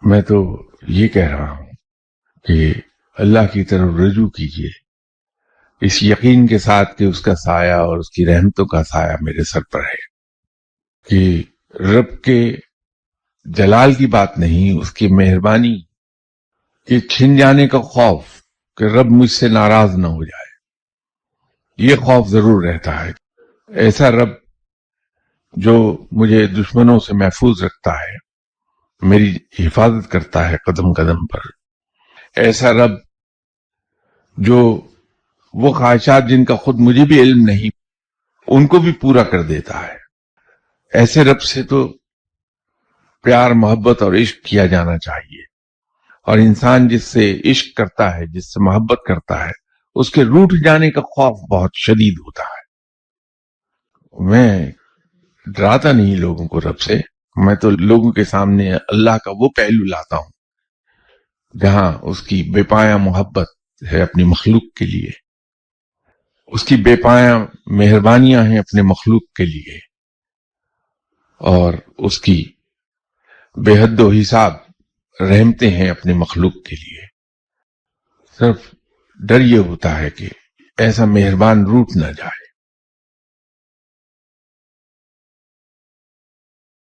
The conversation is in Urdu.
میں تو یہ کہہ رہا ہوں کہ اللہ کی طرف رجوع کیجیے، اس یقین کے ساتھ کہ اس کا سایہ اور اس کی رحمتوں کا سایہ میرے سر پر ہے، کہ رب کے جلال کی بات نہیں، اس کی مہربانی کے چھن جانے کا خوف کہ رب مجھ سے ناراض نہ ہو جائے، یہ خوف ضرور رہتا ہے۔ ایسا رب جو مجھے دشمنوں سے محفوظ رکھتا ہے، میری حفاظت کرتا ہے قدم قدم پر، ایسا رب جو وہ خواہشات جن کا خود مجھے بھی علم نہیں ان کو بھی پورا کر دیتا ہے، ایسے رب سے تو پیار، محبت اور عشق کیا جانا چاہیے۔ اور انسان جس سے عشق کرتا ہے، جس سے محبت کرتا ہے، اس کے روٹھ جانے کا خوف بہت شدید ہوتا ہے۔ میں ڈراتا نہیں لوگوں کو رب سے، میں تو لوگوں کے سامنے اللہ کا وہ پہلو لاتا ہوں جہاں اس کی بے پایاں محبت ہے اپنی مخلوق کے لیے، اس کی بے پایاں مہربانیاں ہیں اپنے مخلوق کے لیے، اور اس کی بے حد و حساب رحمتیں ہیں اپنے مخلوق کے لیے۔ صرف ڈر یہ ہوتا ہے کہ ایسا مہربان روٹ نہ جائے۔